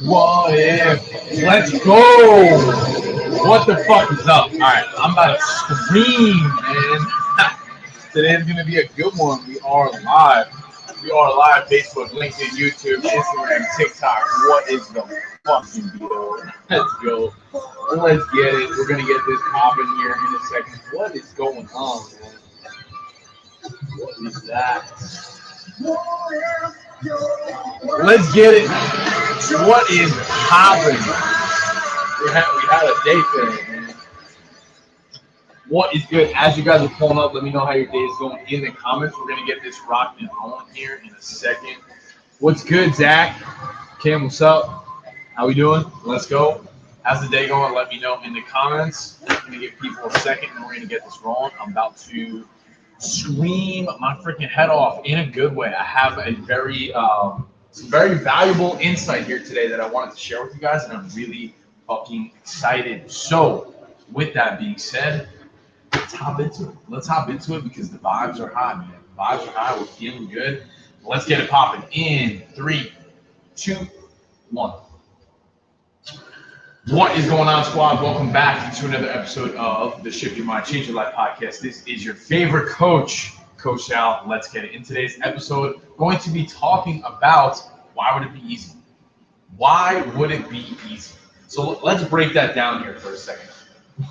What if? Let's go. What the fuck is up? All right, I'm about to scream, man. Today's gonna be a good one. We are live. We are live. Facebook, LinkedIn, YouTube, Instagram, TikTok. What is the fucking deal? Let's go. Let's get it. We're gonna get this popping here in a second. What is going on, man? What is that? Let's get it. What is popping? We had a day today, man. What is good? As you guys are pulling up, let me know how your day is going in the comments. We're gonna get this rocked and rolling here in a second. What's good, Zach? Cam, what's up? How we doing? Let's go. How's the day going? Let me know in the comments. I'm gonna give people a second, and we're gonna get this rolling. I'm about to scream my freaking head off in a good way. I have a some very valuable insight here today that I wanted to share with you guys, and I'm really fucking excited. So, with that being said, let's hop into it. Let's hop into it because the vibes are high, man. The vibes are high. We're feeling good. Let's get it popping in 3, 2, 1. What is going on, squad? Welcome back to another episode of the Shift Your Mind, Change Your Life podcast. This is your favorite coach, Coach Al. Let's get it. In today's episode, going to be talking about why would it be easy? Why would it be easy? So let's break that down here for a second.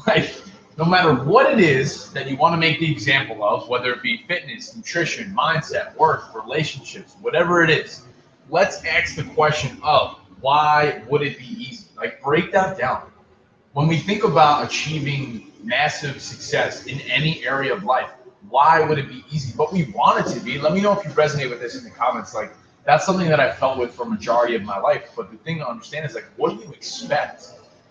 Like, no matter what it is that you want to make the example of, whether it be fitness, nutrition, mindset, work, relationships, whatever it is, let's ask the question of why would it be easy? Like, break that down. When we think about achieving massive success in any area of life, why would it be easy? But we want it to be. Let me know if you resonate with this in the comments. Like, that's something that I felt with for a majority of my life. But the thing to understand is, like, what do you expect?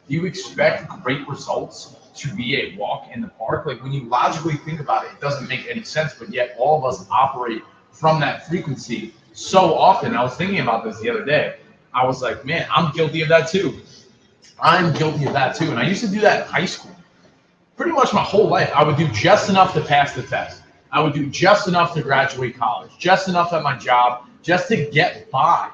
Do you expect great results to be a walk in the park? Like, when you logically think about it, it doesn't make any sense. But yet all of us operate from that frequency so often. I was thinking about this the other day. I was like, man, I'm guilty of that too. I'm guilty of that too. And I used to do that in high school. Pretty much my whole life, I would do just enough to pass the test. I would do just enough to graduate college, just enough at my job, just to get by,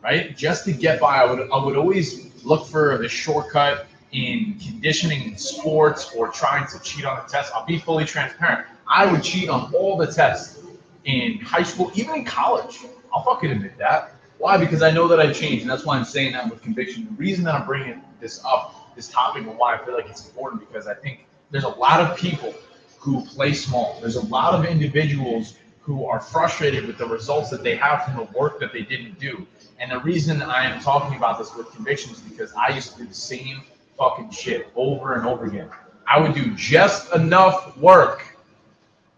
right? Just to get by. I would always look for the shortcut in conditioning in sports or trying to cheat on the test. I'll be fully transparent. I would cheat on all the tests in high school, even in college. I'll fucking admit that. Why? Because I know that I've changed, and that's why I'm saying that with conviction. The reason that I'm bringing this up, this topic, and why I feel like it's important, because I think there's a lot of people who play small. There's a lot of individuals who are frustrated with the results that they have from the work that they didn't do. And the reason I am talking about this with conviction is because I used to do the same fucking shit over and over again. I would do just enough work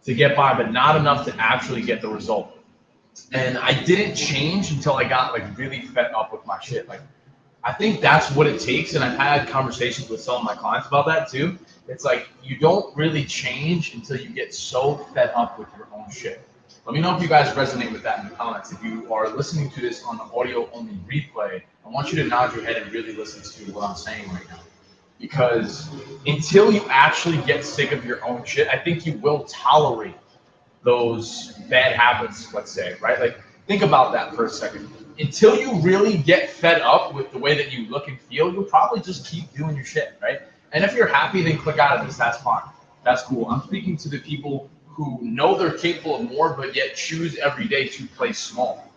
to get by, but not enough to actually get the result. And I didn't change until I got like really fed up with my shit. Like, I think that's what it takes. And I've had conversations with some of my clients about that too. It's like, you don't really change until you get so fed up with your own shit. Let me know if you guys resonate with that in the comments. If you are listening to this on the audio only replay, I want you to nod your head and really listen to what I'm saying right now. Because until you actually get sick of your own shit, I think you will tolerate those bad habits, let's say, right? Like, think about that for a second. Until you really get fed up with the way that you look and feel, you'll probably just keep doing your shit, right? And if you're happy, then click out of this. That's fine. That's cool. I'm speaking to the people who know they're capable of more, but yet choose every day to play small.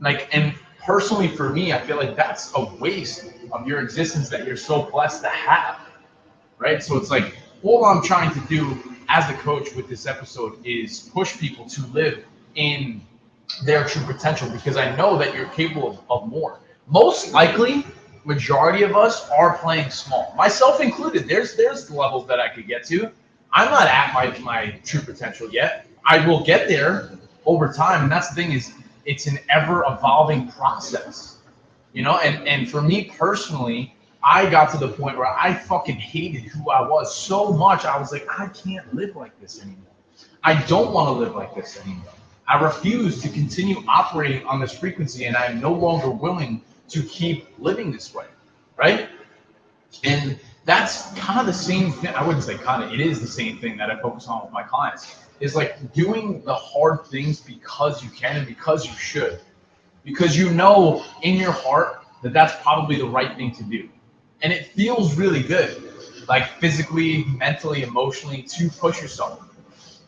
Like, and personally for me, I feel like that's a waste of your existence that you're so blessed to have, right? So it's like, all I'm trying to do as a coach with this episode is push people to live in their true potential, because I know that you're capable of more. Most likely, majority of us are playing small, myself included. There's levels that I could get to. I'm not at my true potential yet. I will get there over time, and that's the thing, is it's an ever evolving process, you know. And for me personally, I got to the point where I fucking hated who I was so much. I was like, I can't live like this anymore. I don't want to live like this anymore. I refuse to continue operating on this frequency, and I'm no longer willing to keep living this way, right? And that's kind of the same thing. I wouldn't say kind of, it is the same thing that I focus on with my clients, is like doing the hard things because you can and because you should. because you know in your heart that that's probably the right thing to do. And it feels really good, like physically, mentally, emotionally, to push yourself.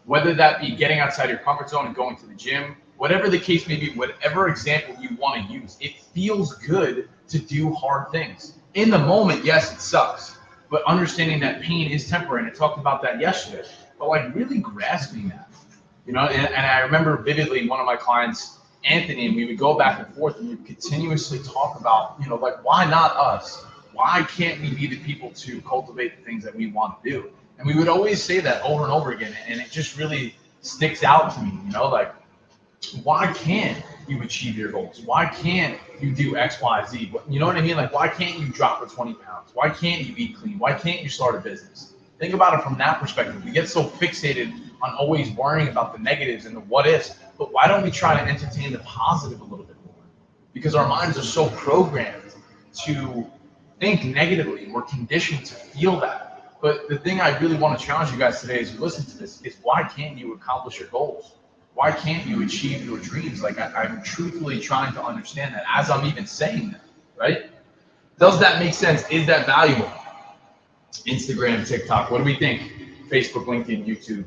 Whether that be getting outside your comfort zone and going to the gym, whatever the case may be, whatever example you want to use, it feels good to do hard things. In the moment, yes, it sucks, but understanding that pain is temporary, and I talked about that yesterday, but like really grasping that, and I remember vividly one of my clients, Anthony, and we would go back and forth and we would continuously talk about, like, why not us? Why can't we be the people to cultivate the things that we want to do? And we would always say that over and over again, and it just really sticks out to me, like, why can't you achieve your goals? Why can't you do X, Y, Z? You know what I mean? Like, why can't you drop for 20 pounds? Why can't you eat clean? Why can't you start a business? Think about it from that perspective. We get so fixated on always worrying about the negatives and the what ifs, but why don't we try to entertain the positive a little bit more? Because our minds are so programmed to think negatively, and we're conditioned to feel that. But the thing I really want to challenge you guys today as you listen to this is, why can't you accomplish your goals? Why can't you achieve your dreams? Like, I'm truthfully trying to understand that as I'm even saying that, right? Does that make sense? Is that valuable? Instagram, TikTok, what do we think? Facebook, LinkedIn, YouTube.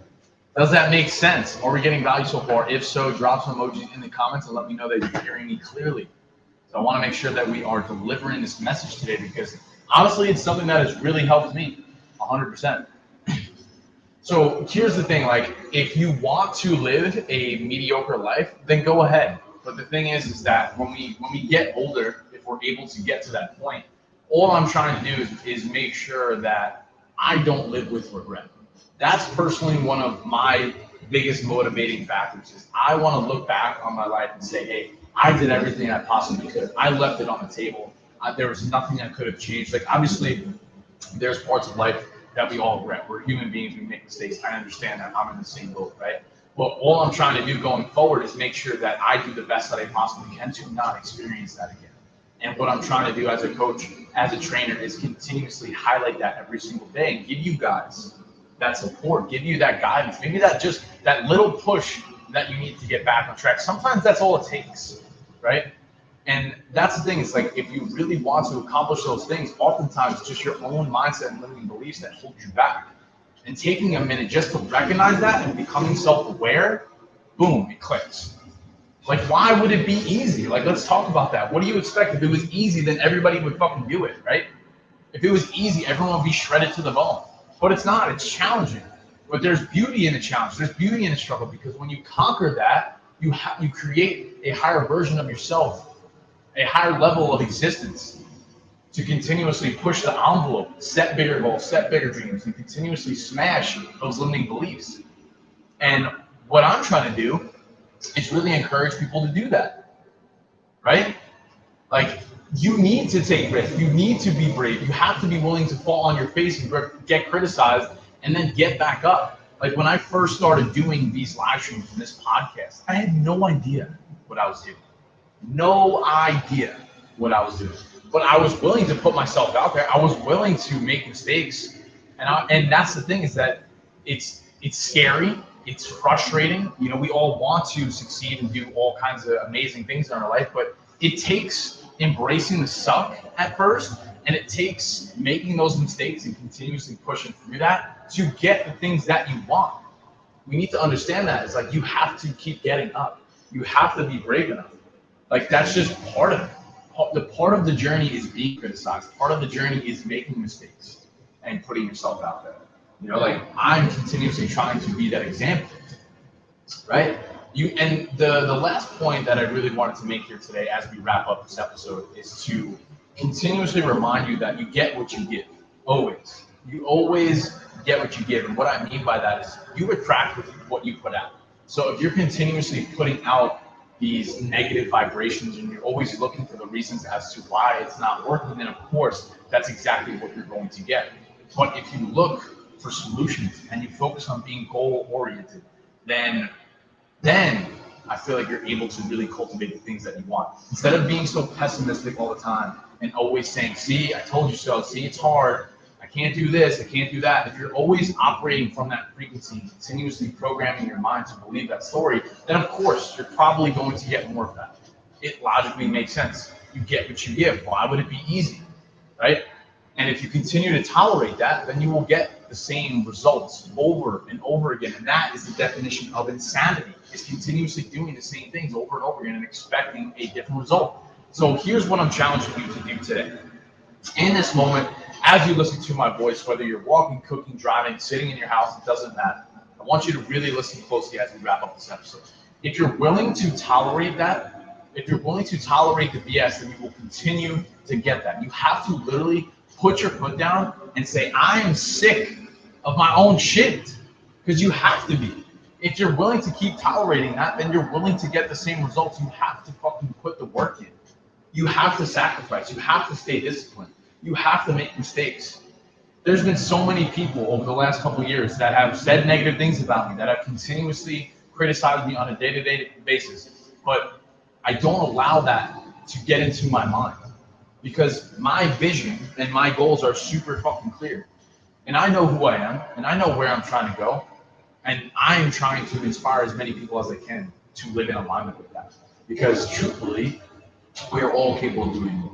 Does that make sense? Are we getting value so far? If so, drop some emojis in the comments and let me know that you're hearing me clearly. So I want to make sure that we are delivering this message today, because honestly, it's something that has really helped me 100%. So here's the thing, like, if you want to live a mediocre life, then go ahead. But the thing is that when we get older, if we're able to get to that point, all I'm trying to do is make sure that I don't live with regret. That's personally one of my biggest motivating factors. Is I want to look back on my life and say, hey, I did everything I possibly could. I left it on the table. There was nothing I could have changed. Like, obviously, there's parts of life that we all regret. We're human beings. We make mistakes. I understand that. I'm in the same boat, right? But all I'm trying to do going forward is make sure that I do the best that I possibly can to not experience that again. And what I'm trying to do as a coach, as a trainer, is continuously highlight that every single day and give you guys that support, give you that guidance, maybe that little push that you need to get back on track. Sometimes that's all it takes, right? And that's the thing, it's like, if you really want to accomplish those things, oftentimes it's just your own mindset and limiting beliefs that hold you back. And taking a minute just to recognize that and becoming self-aware, boom, it clicks. Like, why would it be easy? Like, let's talk about that. What do you expect? If it was easy, then everybody would fucking do it, right? If it was easy, everyone would be shredded to the bone. But it's not, it's challenging. But there's beauty in the challenge, there's beauty in the struggle, because when you conquer that, you create a higher version of yourself, a higher level of existence, to continuously push the envelope, set bigger goals, set bigger dreams, and continuously smash those limiting beliefs. And what I'm trying to do is really encourage people to do that, right? Like, you need to take risks. You need to be brave. You have to be willing to fall on your face and get criticized and then get back up. Like, when I first started doing these live streams and this podcast, I had no idea what I was doing. No idea what I was doing. But I was willing to put myself out there. I was willing to make mistakes. And that's the thing, is that it's scary. It's frustrating. You know, we all want to succeed and do all kinds of amazing things in our life, but it takes embracing the suck at first, and it takes making those mistakes and continuously pushing through that to get the things that you want. We need to understand that. It's like, you have to keep getting up. You have to be brave enough. Like, that's just part of it. The part of the journey is being criticized. Part of the journey is making mistakes and putting yourself out there. You know, like, I'm continuously trying to be that example, right? And the last point that I really wanted to make here today as we wrap up this episode is to continuously remind you that you get what you give, always. You always get what you give. And what I mean by that is you attract what you put out. So if you're continuously putting out these negative vibrations and you're always looking for the reasons as to why it's not working, then of course, that's exactly what you're going to get. But if you look for solutions and you focus on being goal oriented, then I feel like you're able to really cultivate the things that you want. Instead of being so pessimistic all the time and always saying, see, I told you so, see, it's hard, I can't do this, I can't do that. If you're always operating from that frequency, continuously programming your mind to believe that story, then of course, you're probably going to get more of that. it logically makes sense. You get what you give. Why would it be easy, right? And if you continue to tolerate that, then you will get the same results over and over again. And that is the definition of insanity, is continuously doing the same things over and over again and expecting a different result. So here's what I'm challenging you to do today. In this moment, as you listen to my voice, whether you're walking, cooking, driving, sitting in your house, it doesn't matter. I want you to really listen closely as we wrap up this episode. If you're willing to tolerate that, if you're willing to tolerate the BS, then you will continue to get that. You have to literally put your foot down and say, I am sick of my own shit. Because you have to be. If you're willing to keep tolerating that, then you're willing to get the same results. You have to fucking put the work in. You have to sacrifice. You have to stay disciplined. You have to make mistakes. There's been so many people over the last couple of years that have said negative things about me, that have continuously criticized me on a day-to-day basis. But I don't allow that to get into my mind, because my vision and my goals are super fucking clear. And I know who I am, and I know where I'm trying to go. And I am trying to inspire as many people as I can to live in alignment with that. Because truthfully, we are all capable of doing more.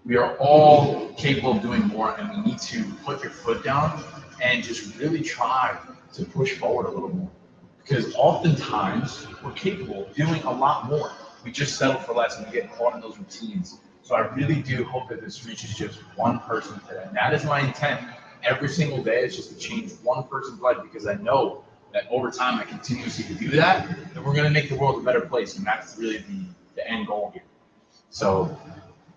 We are all capable of doing more, and we need to put your foot down and just really try to push forward a little more. Because oftentimes, we're capable of doing a lot more. We just settle for less and we get caught in those routines. So I really do hope that this reaches just one person today. And that is my intent every single day, is just to change one person's life, because I know that over time I continuously to do that, then we're going to make the world a better place. And that's really the end goal here. So,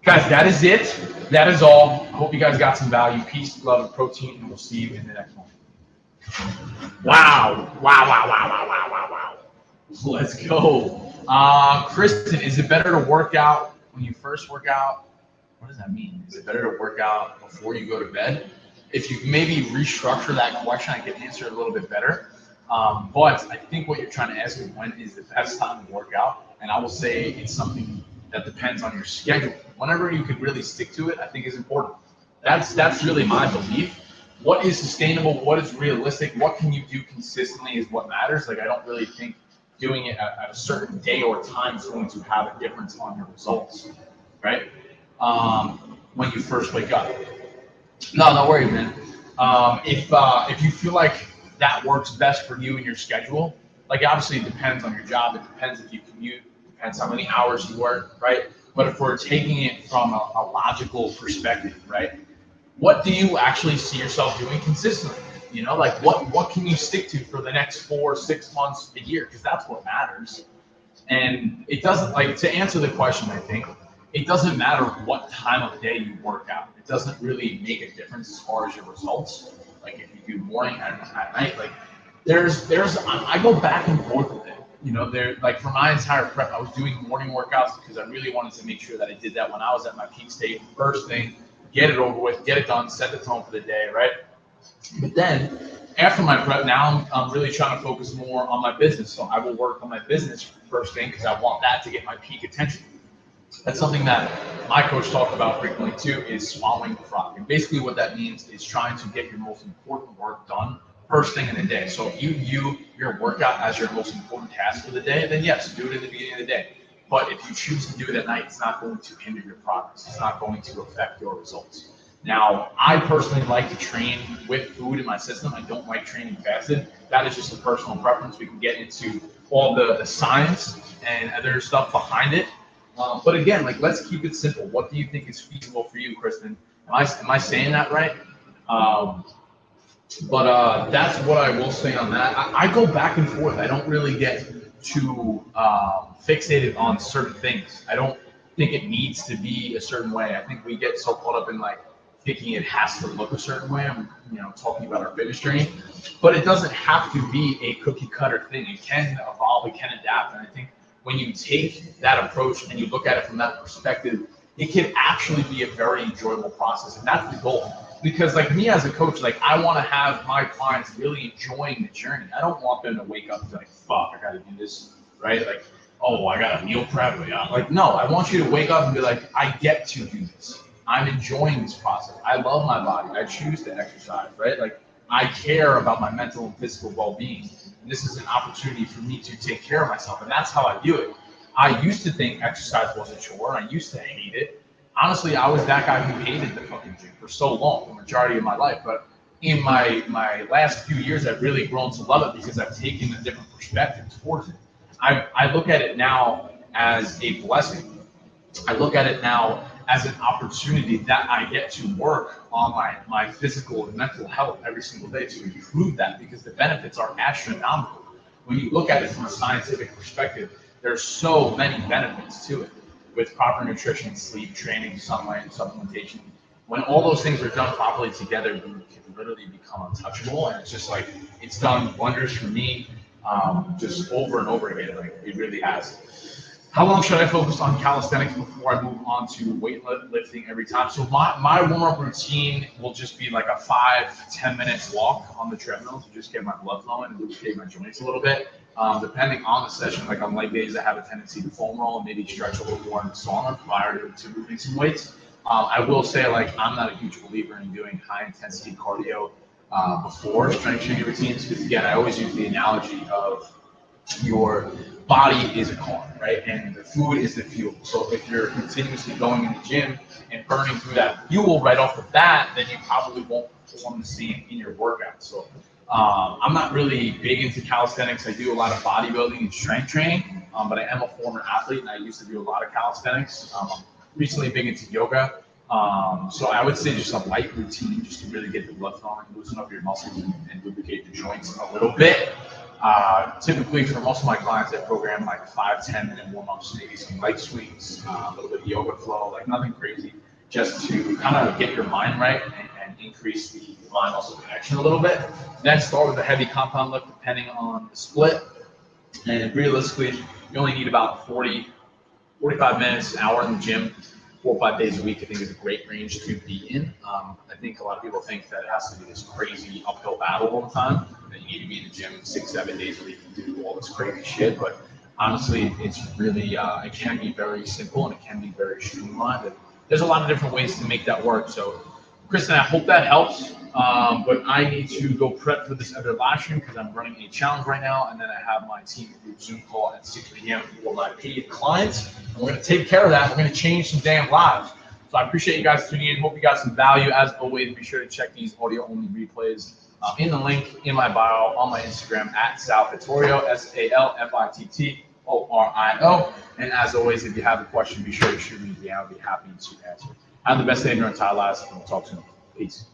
guys, that is it. That is all. I hope you guys got some value. Peace, love, and protein, and we'll see you in the next one. Wow. Let's go. Kristen, is it better to work out when you first work out? What does that mean? Is it better to work out before you go to bed? If you maybe restructure that question, I can answer it a little bit better. But I think what you're trying to ask is, when is the best time to work out? And I will say it's something that depends on your schedule. Whenever you could really stick to it, I think is important. That's really my belief. What is sustainable? What is realistic? What can you do consistently is what matters. Like, I don't really think doing it at a certain day or time is going to have a difference on your results, right? When you first wake up. No worries, man. If you feel like that works best for you and your schedule, like, obviously it depends on your job. It depends if you commute. It depends how many hours you work, right? But if we're taking it from a logical perspective, right? What do you actually see yourself doing consistently? You know, like, what can you stick to for the next 4, 6 months, a year? Because that's what matters. And it doesn't, like, to answer the question, I think it doesn't matter what time of day you work out. It doesn't really make a difference as far as your results. Like, if you do morning and at night, like, I go back and forth with it. You know, like, for my entire prep, I was doing morning workouts because I really wanted to make sure that I did that when I was at my peak state. First thing, get it over with, get it done, set the tone for the day, right? But then after my prep, now I'm really trying to focus more on my business. So I will work on my business first thing, because I want that to get my peak attention. That's something that my coach talked about frequently too, is swallowing the frog. And basically what that means is trying to get your most important work done first thing in the day. So if you view your workout as your most important task for the day, then yes, do it at the beginning of the day. But if you choose to do it at night, it's not going to hinder your progress. It's not going to affect your results. Now, I personally like to train with food in my system. I don't like training fasted. That is just a personal preference. We can get into all the science and other stuff behind it. But again, like, let's keep it simple. What do you think is feasible for you, Kristen? Am I saying that right? But that's what I will say on that. I go back and forth. I don't really get too fixated on certain things. I don't think it needs to be a certain way. I think we get so caught up in, like, thinking it has to look a certain way. I'm, talking about our fitness journey, but it doesn't have to be a cookie cutter thing. It can evolve, it can adapt. And I think when you take that approach and you look at it from that perspective, it can actually be a very enjoyable process. And that's the goal. Because, like, me as a coach, like, I want to have my clients really enjoying the journey. I don't want them to wake up and be like, fuck, I got to do this, right? Like, oh, I got a meal prep. Like, no, I want you to wake up and be like, I get to do this. I'm enjoying this process. I love my body. I choose to exercise, right? Like, I care about my mental and physical well-being. And this is an opportunity for me to take care of myself. And that's how I view it. I used to think exercise was a chore. I used to hate it. Honestly, I was that guy who hated the fucking gym for so long, the majority of my life. But in my last few years, I've really grown to love it because I've taken a different perspective towards it. I look at it now as a blessing. I look at it now as an opportunity that I get to work on my physical and mental health every single day to improve that because the benefits are astronomical. When you look at it from a scientific perspective, there's so many benefits to it with proper nutrition, sleep, training, sunlight, and supplementation. When all those things are done properly together, you can literally become untouchable. And it's just like, it's done wonders for me just over and over again. Like, it really has. How long should I focus on calisthenics before I move on to weightlifting every time? So my warm-up routine will just be like a 5 to 10 minutes walk on the treadmill to just get my blood flowing and lubricate my joints a little bit. Depending on the session, like on leg days, I have a tendency to foam roll and maybe stretch a little more in the sauna prior to moving some weights. I will say, like, I'm not a huge believer in doing high-intensity cardio before strength training routines because, again, I always use the analogy of your body is a car, right? And the food is the fuel. So if you're continuously going in the gym and burning through that fuel right off the bat, then you probably won't perform the same in your workout. So I'm not really big into calisthenics. I do a lot of bodybuilding and strength training, but I am a former athlete and I used to do a lot of calisthenics. I'm recently big into yoga. So I would say just a light routine just to really get the blood flowing, loosen up your muscles and lubricate the joints a little bit. Typically for most of my clients, I program like 5-10 minute warm-ups, maybe some leg swings, a little bit of yoga flow, like nothing crazy, just to kind of get your mind right and increase the mind muscle connection a little bit. Then start with a heavy compound lift depending on the split. And realistically, you only need about 45 minutes, an hour in the gym, 4 or 5 days a week. I think is a great range to be in. I think a lot of people think that it has to be this crazy uphill battle all the time. That you need to be in the gym 6-7 days a week and do all this crazy shit. But honestly, it's really it can be very simple and it can be very streamlined. And there's a lot of different ways to make that work. So, Kristen, I hope that helps. But I need to go prep for this other live stream because I'm running a challenge right now, and then I have my team group Zoom call at 6 p.m. for my paid clients. And we're going to take care of that. We're going to change some damn lives. So I appreciate you guys tuning in. Hope you got some value. As always, be sure to check these audio-only replays in the link in my bio on my Instagram at Salfittorio, SALFITTORIO. And as always, if you have a question, be sure to shoot me a DM. I'll be happy to answer. Have the best day of your entire lives, and we'll talk soon. Peace.